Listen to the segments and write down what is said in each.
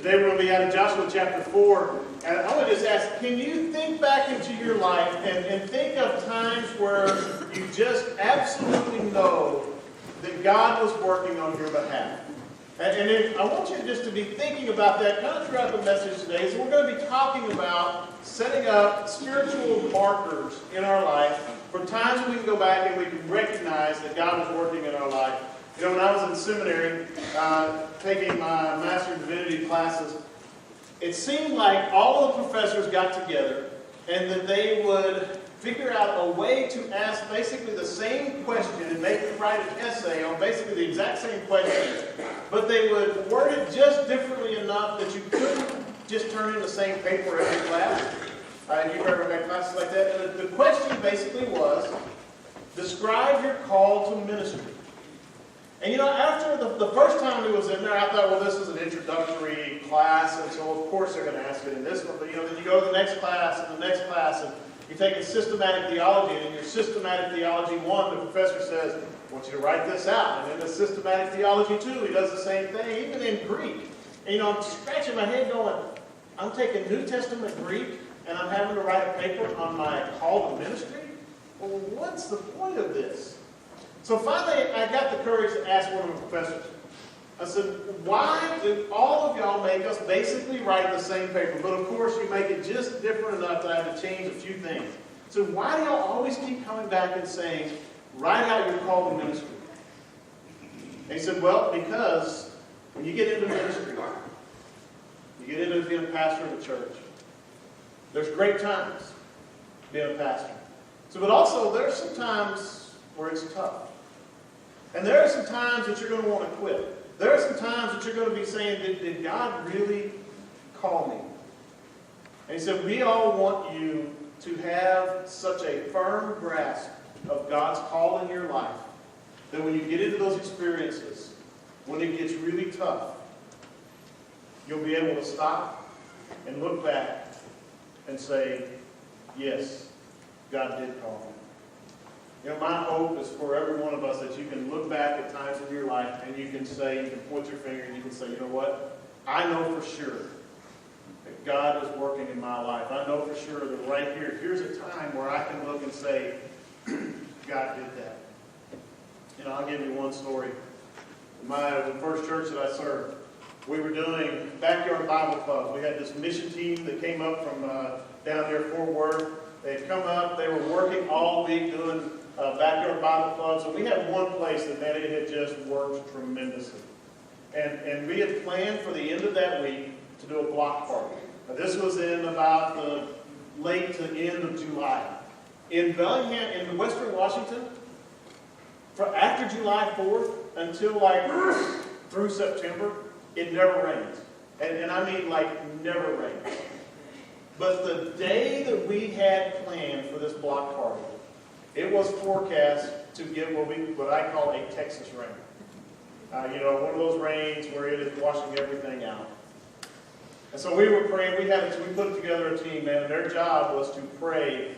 Today we're going to be out of Joshua chapter 4. And I want to just ask, can you think back into your life and think of times where you just absolutely know that God was working on your behalf? And I want you just to be thinking about that kind of throughout the message today. So we're going to be talking about setting up spiritual markers in our life for times when we can go back and we can recognize that God was working in our life. You know, when I was in seminary, taking my Master of Divinity classes, it seemed like all of the professors got together and that they would figure out a way to ask basically the same question and make you write an essay on basically the exact same question, but they would word it just differently enough that you couldn't just turn in the same paper every class. You've ever had classes like that? And the question basically was, describe your call to ministry. And you know, after the first time it was in there, I thought, well, this is an introductory class, and so of course they're going to ask it in this one. But you know, then you go to the next class, and the next class, and you take a systematic theology, and in your systematic theology 1, the professor says, I want you to write this out. And in the systematic theology 2, he does the same thing, even in Greek. And you know, I'm scratching my head going, I'm taking New Testament Greek, and I'm having to write a paper on my call to ministry? Well, what's the point of this? So finally, I got the courage to ask one of the professors. I said, why do all of y'all make us basically write the same paper? But of course, you make it just different enough that I have to change a few things. So why do y'all always keep coming back and saying, write out your call to ministry? And he said, well, because when you get into ministry, you get into being a pastor of a church, there's great times being a pastor. So, but also, there's some times where it's tough. And there are some times that you're going to want to quit. There are some times that you're going to be saying, did God really call me? And he said, we all want you to have such a firm grasp of God's call in your life that when you get into those experiences, when it gets really tough, you'll be able to stop and look back and say, yes, God did call me. You know, my hope is for every one of us that you can look back at times in your life and you can say, you can point your finger and you can say, you know what? I know for sure that God is working in my life. I know for sure that right here, here's a time where I can look and say, God did that. You know, I'll give you one story. The first church that I served, we were doing backyard Bible clubs. We had this mission team that came up from down near Fort Worth. They had come up. They were working all week doing backyard Bible clubs. And we had one place that, man, it had just worked tremendously. And we had planned for the end of that week to do a block party. Now, this was in about the late to end of July. In Bellingham, in western Washington, after July 4th until like through September, it never rains. And I mean like never rains. But the day that we had planned for this block party, it was forecast to get what I call a Texas rain. You know, one of those rains where it is washing everything out. And so we were praying. We put together a team, man, and their job was to pray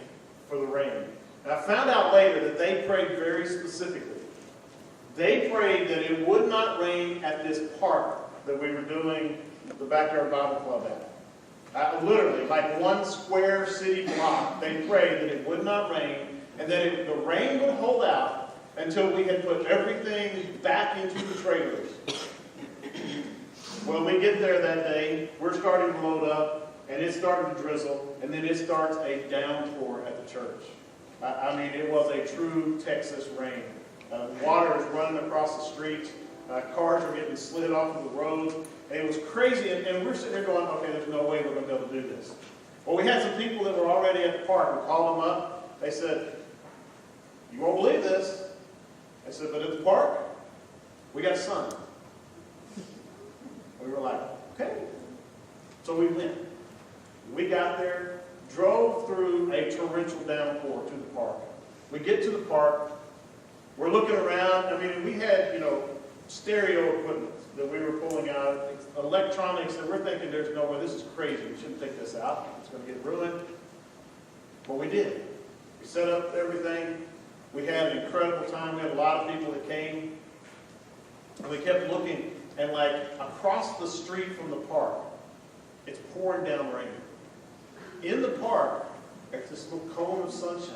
for the rain. And I found out later that they prayed very specifically. They prayed that it would not rain at this park that we were doing the backyard Bible club at. Literally, like one square city block, they prayed that it would not rain and that the rain would hold out until we had put everything back into the trailers. Well, we get there that day, we're starting to load up, and it's starting to drizzle, and then it starts a downpour at the church. I mean, it was a true Texas rain. Water is running across the streets. Cars are getting slid off of the road. And it was crazy. And we're sitting there going, okay, there's no way we're going to be able to do this. Well, we had some people that were already at the park. We called them up. They said, you won't believe this. I said, but at the park, we got sun. We were like, okay. So we went. We got there, drove through a torrential downpour to the park. We get to the park. We're looking around. I mean, we had, you know, stereo equipment that we were pulling out, electronics that we're thinking there's no way, this is crazy. We shouldn't take this out. It's going to get ruined. But we did. We set up everything. We had an incredible time. We had a lot of people that came. And we kept looking and like across the street from the park, it's pouring down rain. In the park, there's this little cone of sunshine.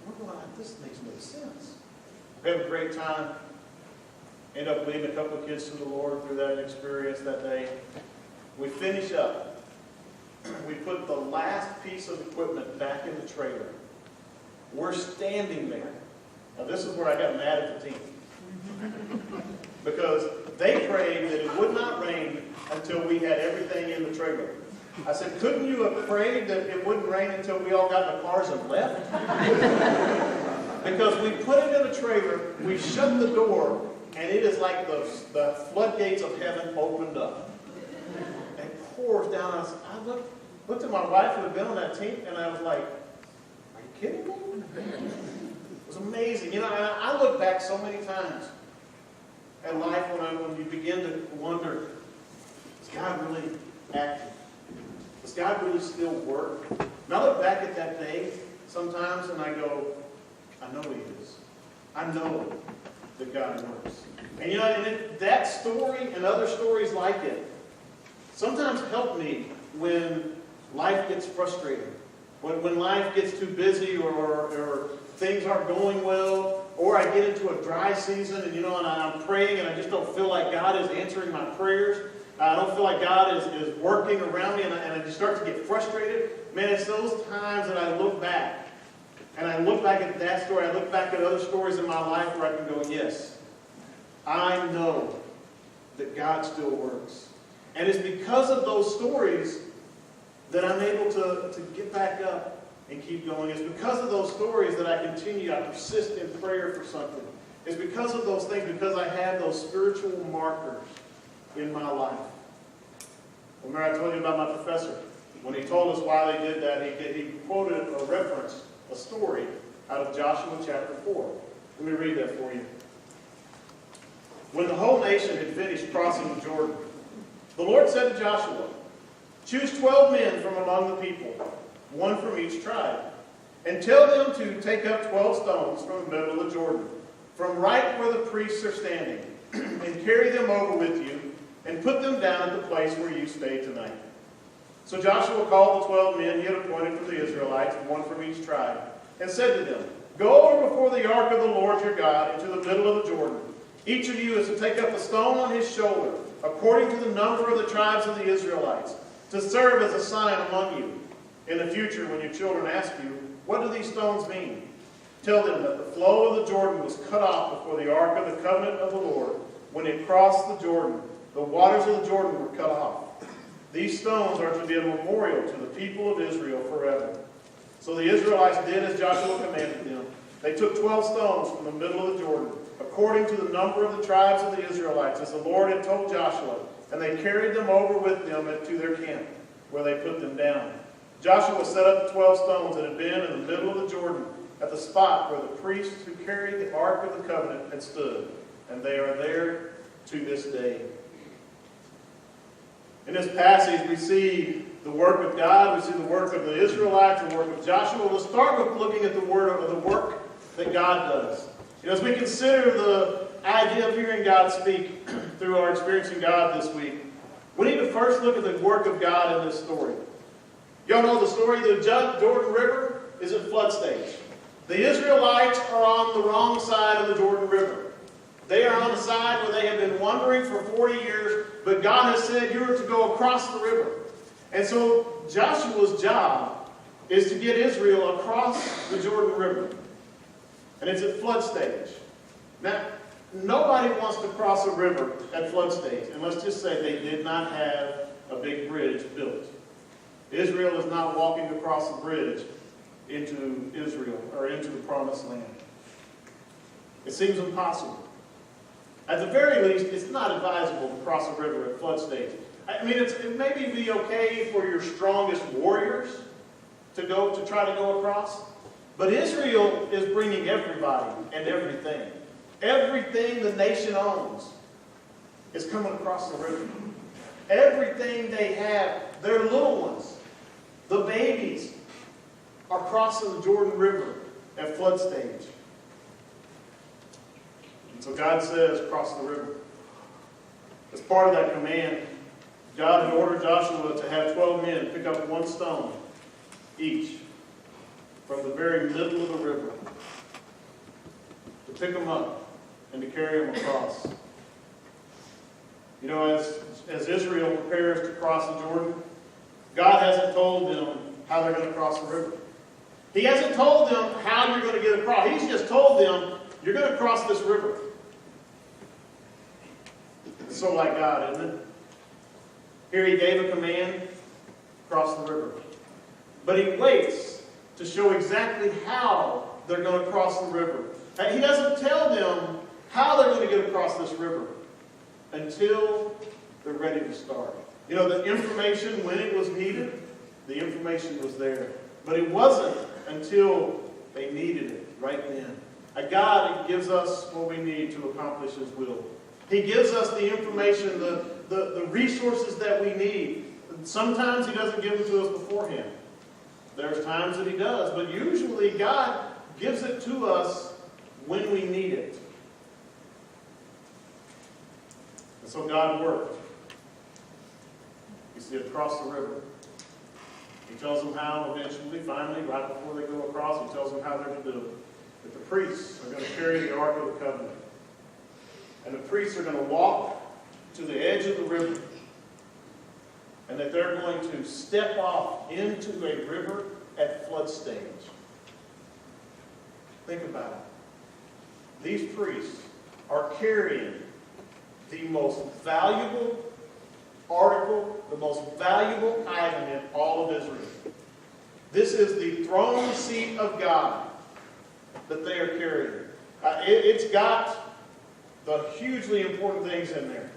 We're going, this makes no sense. We have a great time. End up leading a couple of kids to the Lord through that experience that day. We finish up. We put the last piece of equipment back in the trailer. We're standing there. Now this is where I got mad at the team. Because they prayed that it would not rain until we had everything in the trailer. I said, couldn't you have prayed that it wouldn't rain until we all got in the cars and left? Because we put it in the trailer, we shut the door, and it is like the floodgates of heaven opened up. And it pours down. I looked at my wife who had been on that team, and I was like, are you kidding me? It was amazing. You know, I look back so many times at life when you begin to wonder, is God really active? Does God really still work? And I look back at that day sometimes and I go, I know He is. I know that God works. And you know, that story and other stories like it sometimes help me when life gets frustrating. When life gets too busy or things aren't going well, or I get into a dry season and and I'm praying and I just don't feel like God is answering my prayers. I don't feel like God is working around me and I just start to get frustrated. Man, it's those times that I look back. And I look back at that story. I look back at other stories in my life where I can go, yes, I know that God still works. And it's because of those stories that I'm able to get back up and keep going. It's because of those stories that I persist in prayer for something. It's because of those things, because I have those spiritual markers in my life. Remember I told you about my professor. When he told us why they did that, he quoted a reference, a story out of Joshua chapter 4. Let me read that for you. When the whole nation had finished crossing the Jordan, the Lord said to Joshua, choose 12 men from among the people, one from each tribe, and tell them to take up 12 stones from the middle of the Jordan, from right where the priests are standing, and carry them over with you, and put them down at the place where you stay tonight. So Joshua called the 12 men he had appointed for the Israelites, one from each tribe, and said to them, go over before the ark of the Lord your God into the middle of the Jordan. Each of you is to take up a stone on his shoulder, according to the number of the tribes of the Israelites, to serve as a sign among you. In the future, when your children ask you, what do these stones mean? Tell them that the flow of the Jordan was cut off before the ark of the covenant of the Lord. When it crossed the Jordan, the waters of the Jordan were cut off. These stones are to be a memorial to the people of Israel forever. So the Israelites did as Joshua commanded them. They took 12 stones from the middle of the Jordan, according to the number of the tribes of the Israelites, as the Lord had told Joshua, and they carried them over with them to their camp, where they put them down. Joshua set up the 12 stones that had been in the middle of the Jordan, at the spot where the priests who carried the Ark of the Covenant had stood, and they are there to this day. In this passage, we see the work of God, we see the work of the Israelites, the work of Joshua. We'll start with looking at the work that God does. As we consider the idea of hearing God speak through our experiencing God this week, we need to first look at the work of God in this story. Y'all know the story. The Jordan River is at flood stage. The Israelites are on the wrong side of the Jordan River. They are on the side where they have been wandering for 40 years, but God has said you are to go across the river. And so Joshua's job is to get Israel across the Jordan River. And it's at flood stage. Now, nobody wants to cross a river at flood stage. And let's just say they did not have a big bridge built. Israel is not walking across a bridge into Israel or into the promised land. It seems impossible. At the very least, it's not advisable to cross a river at flood stage. I mean, it may be okay for your strongest warriors to try to go across. But Israel is bringing everybody and everything. Everything the nation owns is coming across the river. Everything they have, their little ones, the babies, are crossing the Jordan River at flood stage. And so God says, cross the river. As part of that command, God had ordered Joshua to have 12 men pick up one stone each from the very middle of the river, to pick them up and to carry them across. You know, as Israel prepares to cross the Jordan, God hasn't told them how they're going to cross the river. He hasn't told them how you're going to get across. He's just told them, you're going to cross this river. It's so like God, isn't it? Here he gave a command, cross the river. But he waits to show exactly how they're going to cross the river. And he doesn't tell them how they're going to get across this river until they're ready to start. You know, the information, when it was needed, the information was there. But it wasn't until they needed it right then. A God gives us what we need to accomplish His will. He gives us the information, the resources that we need. Sometimes He doesn't give them to us beforehand. There's times that He does, but usually God gives it to us when we need it. And so God worked. He said, across the river. He tells them how eventually, finally, right before they go across, He tells them how they're to do it. That the priests are going to carry the Ark of the Covenant. And the priests are going to walk to the edge of the river. And that they're going to step off into a river at flood stage. Think about it. These priests are carrying the most valuable article, the most valuable item in all of Israel. This is the throne seat of God that they are carrying. It's got the hugely important things in there.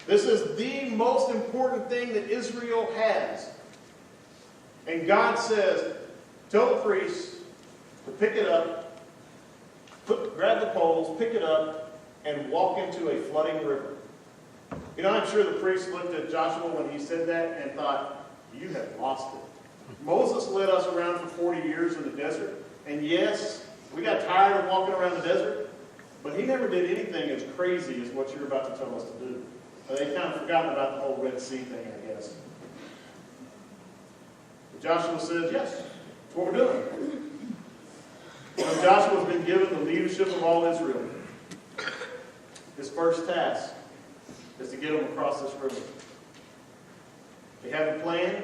This is the most important thing that Israel has. And God says, tell the priests to pick it up, grab the poles, pick it up, and walk into a flooding river. You know, I'm sure the priests looked at Joshua when he said that and thought, you have lost it. Moses led us around for 40 years in the desert. And yes, we got tired of walking around the desert. But he never did anything as crazy as what you're about to tell us to do. They've kind of forgotten about the whole Red Sea thing, I guess. But Joshua says, yes, that's what we're doing. You know, Joshua's been given the leadership of all Israel. His first task is to get them across this river. They have a plan,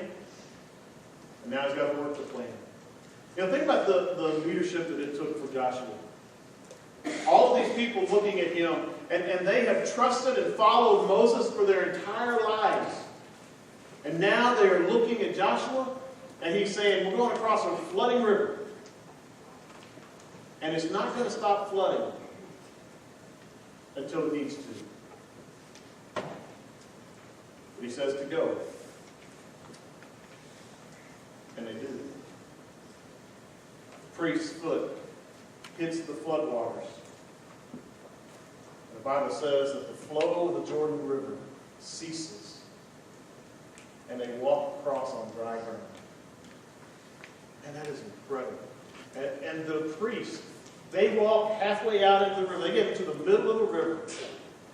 and now he's got to work the plan. You know, think about the leadership that it took for Joshua. All of these people looking at him, and they have trusted and followed Moses for their entire lives. And now they are looking at Joshua, and he's saying, we're going across a flooding river. And it's not going to stop flooding until it needs to. But he says to go. And they do. The priest's foot hits the floodwaters. The Bible says that the flow of the Jordan River ceases, and they walk across on dry ground. And that is incredible. And the priests, they walk halfway out into the river. They get to the middle of the river,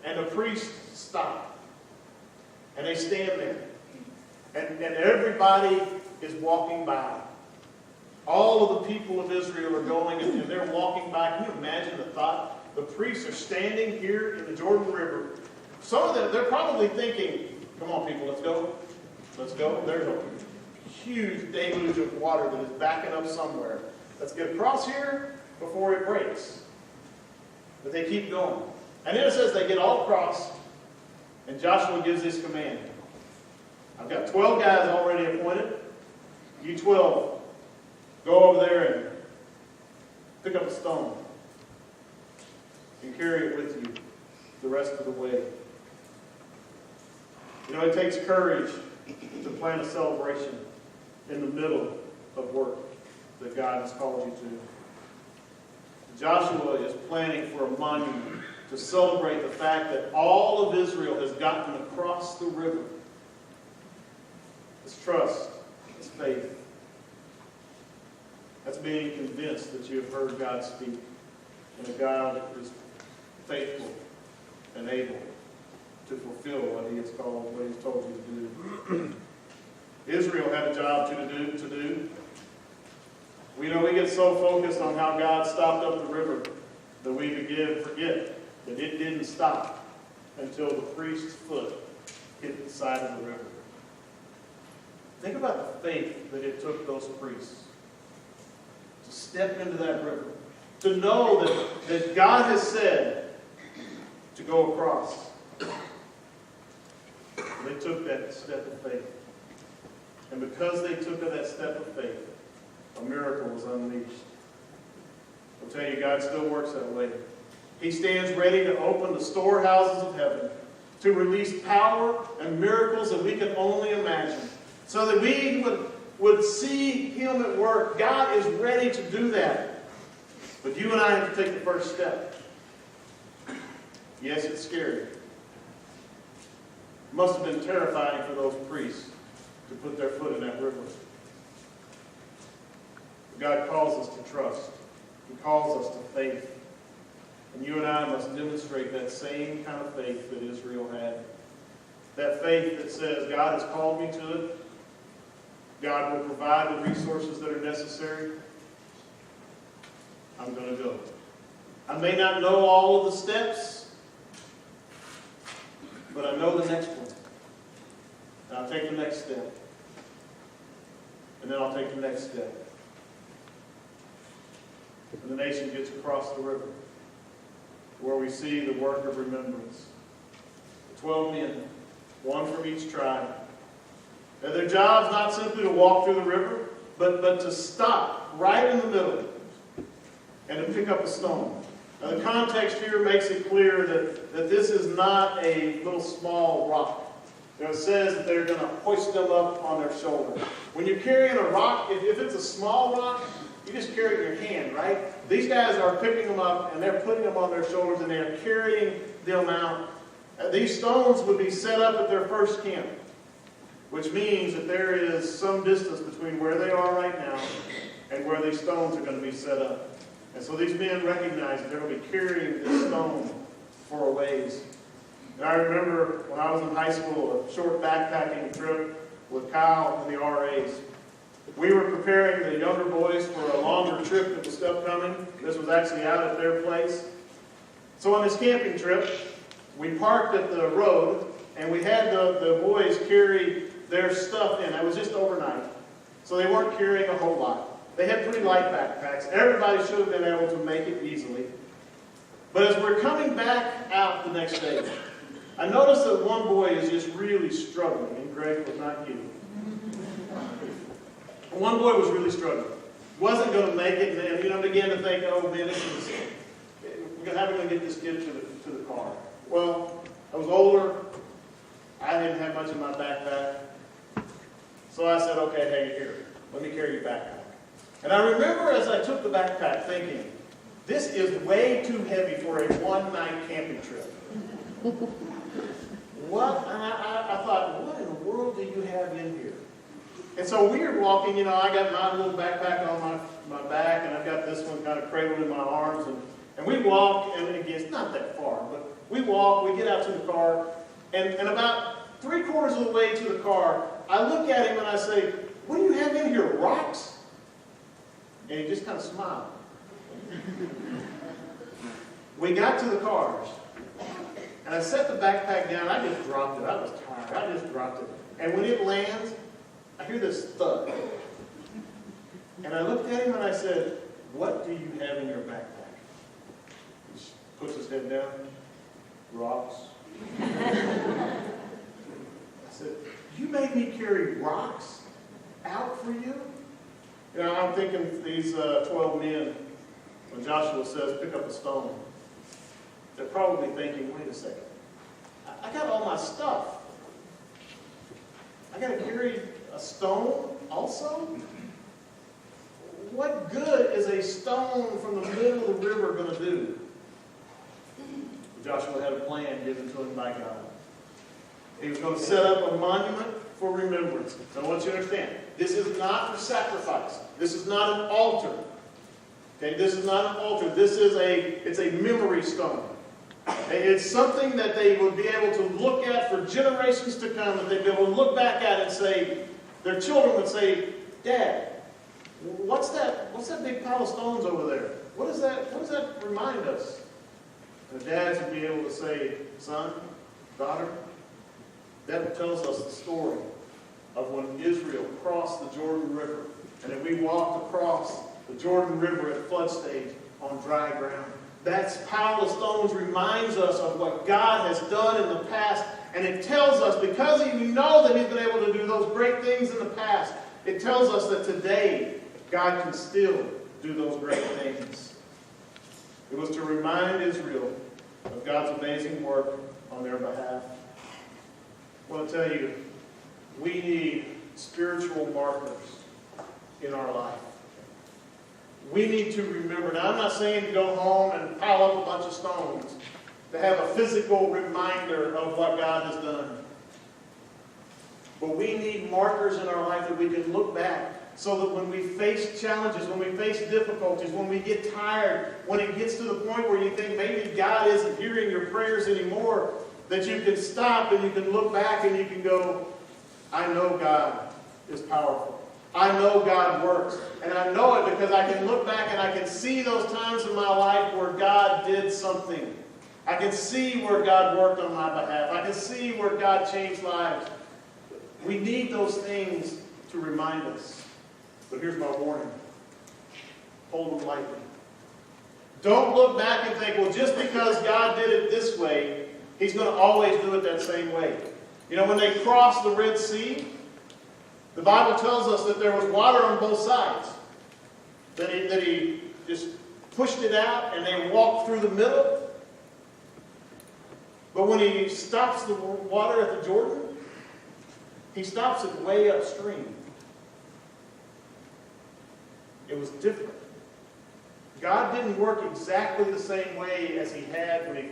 and the priests stop. And they stand there. And everybody is walking by. All of the people of Israel are going, and they're walking by. Can you imagine the thought? The priests are standing here in the Jordan River. Some of them, they're probably thinking, come on people, let's go. Let's go. There's a huge deluge of water that is backing up somewhere. Let's get across here before it breaks. But they keep going. And then it says they get all across, and Joshua gives this command. I've got 12 guys already appointed. You 12, go over there and pick up a stone and carry it with you the rest of the way. You know, it takes courage to plan a celebration in the middle of work that God has called you to. Joshua is planning for a monument to celebrate the fact that all of Israel has gotten across the river. It's trust. It's faith. That's being convinced that you have heard God speak, and a God is faithful and able to fulfill what He has called, what He's told you to do. Israel had a job to do. We know we get so focused on how God stopped up the river that we forget that it didn't stop until the priest's foot hit the side of the river. Think about the faith that it took those priests to step into that river, to know that God has said to go across. They took that step of faith. And because they took that step of faith, a miracle was unleashed. I'll tell you, God still works that way. He stands ready to open the storehouses of heaven, to release power and miracles that we can only imagine, so that we would see Him at work. God is ready to do that. But you and I have to take the first step. Yes, it's scary. It must have been terrifying for those priests to put their foot in that river. God calls us to trust. He calls us to faith. And you and I must demonstrate that same kind of faith that Israel had. That faith that says, God has called me to it. God will provide the resources that are necessary. I'm going to go. I may not know all of the steps, but I know the next one. And I'll take the next step. And then I'll take the next step. And the nation gets across the river, where we see the work of remembrance. 12 men, one from each tribe. And their job's not simply to walk through the river, but to stop right in the middle and to pick up a stone. Now the context here makes it clear that this is not a little small rock. It says that they're going to hoist them up on their shoulder. When you're carrying a rock, if it's a small rock, you just carry it in your hand, right? These guys are picking them up and they're putting them on their shoulders and they're carrying them out. These stones would be set up at their first camp, which means that there is some distance between where they are right now and where these stones are going to be set up. And so these men recognize that they're going to be carrying this stone for a ways. And I remember when I was in high school, a short backpacking trip with Kyle and the RAs. We were preparing the younger boys for a longer trip that was upcoming. This was actually out at their place. So on this camping trip, we parked at the road and we had the boys carry their stuff in. It was just overnight. So they weren't carrying a whole lot. They had pretty light backpacks. Everybody should have been able to make it easily. But as we're coming back out the next day, I noticed that one boy is just really struggling, and Greg was not you. One boy was really struggling. Wasn't going to make it, and began to think, oh man, how are we going to get this kid to the car? Well, I was older. I didn't have much in my backpack. So I said, okay, hey, here, let me carry your backpack. And I remember as I took the backpack thinking, this is way too heavy for a one-night camping trip. What? I thought, what in the world do you have in here? And so we were walking, I got my little backpack on my back, and I've got this one kind of cradled in my arms. And we walk, and again, it's not that far, but we walk, we get out to the car, and about 3/4 of the way to the car, I look at him and I say, what do you have in here, rocks? And he just kind of smiled. We got to the cars, and I set the backpack down. I just dropped it. I was tired. I just dropped it. And when it lands, I hear this thud. And I looked at him and I said, what do you have in your backpack? He puts his head down. Rocks. I said, you made me carry rocks out for you? I'm thinking these 12 men, when Joshua says, pick up a stone, they're probably thinking, wait a second. I got all my stuff. I got to carry a stone also? What good is a stone from the middle of the river going to do? Joshua had a plan given to him by God. He was going to set up a monument for remembrance. So I want you to understand, this is not for sacrifice. This is not an altar. Okay, this is not an altar. This is it's a memory stone. It's something that they would be able to look at for generations to come, that they'd be able to look back at and say, their children would say, Dad, what's that big pile of stones over there? What does that remind us? And the dads would be able to say, son, daughter, that tells us the story of when Israel crossed the Jordan River, and then we walked across the Jordan River at flood stage on dry ground. That pile of stones reminds us of what God has done in the past, and it tells us, because we know that He's been able to do those great things in the past, it tells us that today God can still do those great things. It was to remind Israel of God's amazing work on their behalf. I want to tell you, we need spiritual markers in our life. We need to remember. Now, I'm not saying to go home and pile up a bunch of stones, to have a physical reminder of what God has done. But we need markers in our life that we can look back, so that when we face challenges, when we face difficulties, when we get tired, when it gets to the point where you think maybe God isn't hearing your prayers anymore, that you can stop and you can look back and you can go, I know God is powerful. I know God works. And I know it because I can look back and I can see those times in my life where God did something. I can see where God worked on my behalf. I can see where God changed lives. We need those things to remind us. But here's my warning. Hold them lightly. Don't look back and think, well, just because God did it this way, He's going to always do it that same way. You know, when they crossed the Red Sea, the Bible tells us that there was water on both sides. That he just pushed it out and they walked through the middle. But when He stops the water at the Jordan, He stops it way upstream. It was different. God didn't work exactly the same way as He had when He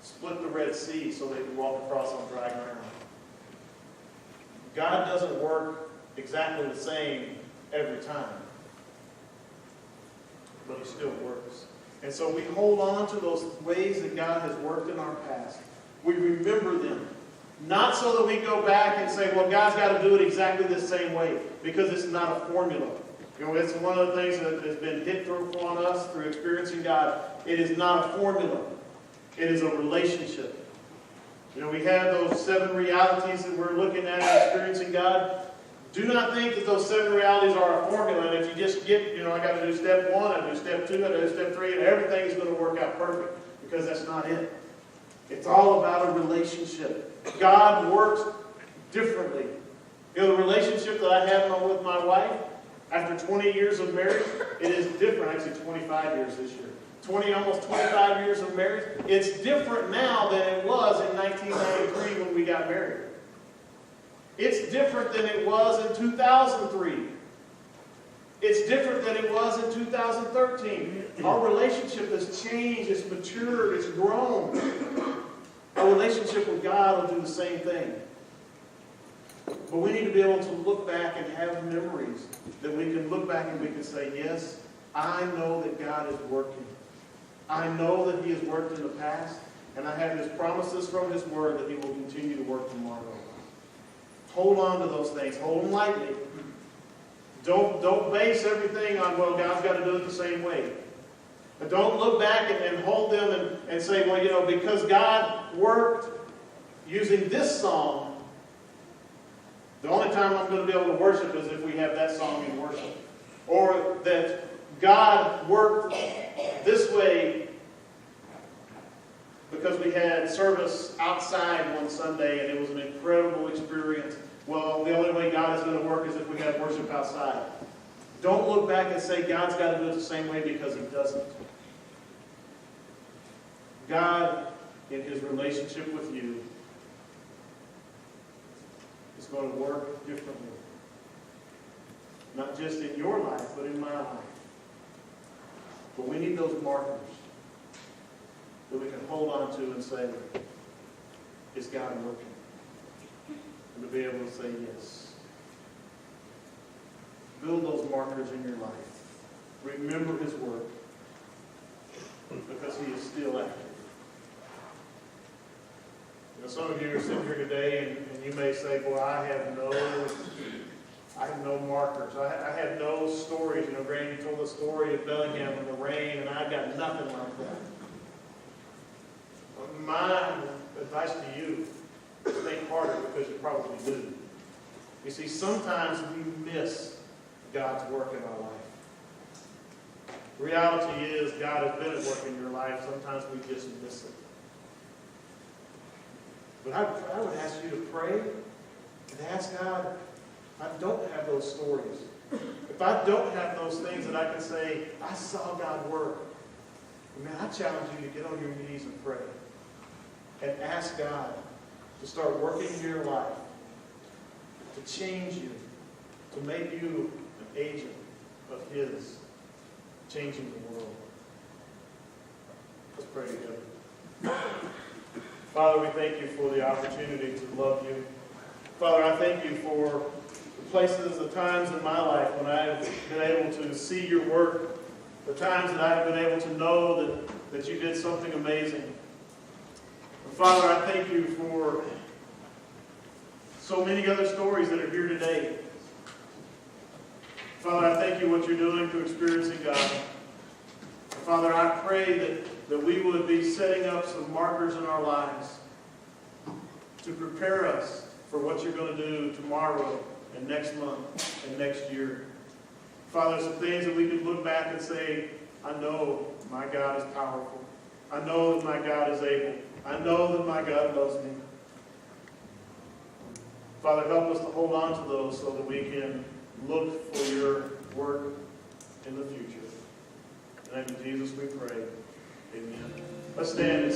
split the Red Sea so they could walk across on dry ground. God doesn't work exactly the same every time. But He still works. And so we hold on to those ways that God has worked in our past. We remember them. Not so that we go back and say, well, God's got to do it exactly the same way. Because it's not a formula. You know, it's one of the things that has been hit through on us through experiencing God. It is not a formula. It is a relationship. You know, we have those 7 realities that we're looking at and experiencing God. Do not think that those 7 realities are a formula, and if you just get, you know, I got to do step 1, I do step 2, I do step 3, and everything is going to work out perfect, because that's not it. It's all about a relationship. God works differently. You know, the relationship that I have with my wife, after 20 years of marriage, it is different. Actually, 25 years this year. Almost 25 years of marriage. It's different now than it was in 1993 when we got married. It's different than it was in 2003. It's different than it was in 2013. Our relationship has changed, it's matured, it's grown. Our relationship with God will do the same thing. But we need to be able to look back and have memories that we can look back and we can say, yes, I know that God is working. I know that He has worked in the past, and I have His promises from His Word that He will continue to work tomorrow. Hold on to those things. Hold them lightly. Don't base everything on, well, God's got to do it the same way. But don't look back and hold them and say, well, you know, because God worked using this song, the only time I'm going to be able to worship is if we have that song in worship. Or that God worked this way because we had service outside one Sunday and it was an incredible experience. Well, the only way God is going to work is if we have worship outside. Don't look back and say God's got to do it the same way, because He doesn't. God, in His relationship with you, is going to work differently. Not just in your life, but in my life. But we need those markers that we can hold on to and say, is God working? And to be able to say yes. Build those markers in your life. Remember His work, because He is still active. Now, some of you are sitting here today and you may say, boy, I have no markers. I have no stories. You know, Granny told the story of Bellingham and the rain, and I've got nothing like that. My advice to you is think harder, because you probably do. You see, sometimes we miss God's work in our life. The reality is God has been at work in your life. Sometimes we just miss it. But I would ask you to pray and ask God, if I don't have those stories, if I don't have those things that I can say, I saw God work, man, I challenge you to get on your knees and pray. And ask God to start working in your life, to change you, to make you an agent of His, changing the world. Let's pray together. Father, we thank you for the opportunity to love you. Father, I thank you for the places, the times in my life when I have been able to see your work, the times that I have been able to know that you did something amazing. And Father, I thank you for so many other stories that are here today. Father, I thank you what you're doing to Experiencing God. Father, I pray that we would be setting up some markers in our lives to prepare us for what you're going to do tomorrow and next month and next year. Father, some things that we could look back and say, I know my God is powerful. I know that my God is able. I know that my God loves me. Father, help us to hold on to those so that we can look for your work in the future. In the name of Jesus we pray. Amen. Let's stand and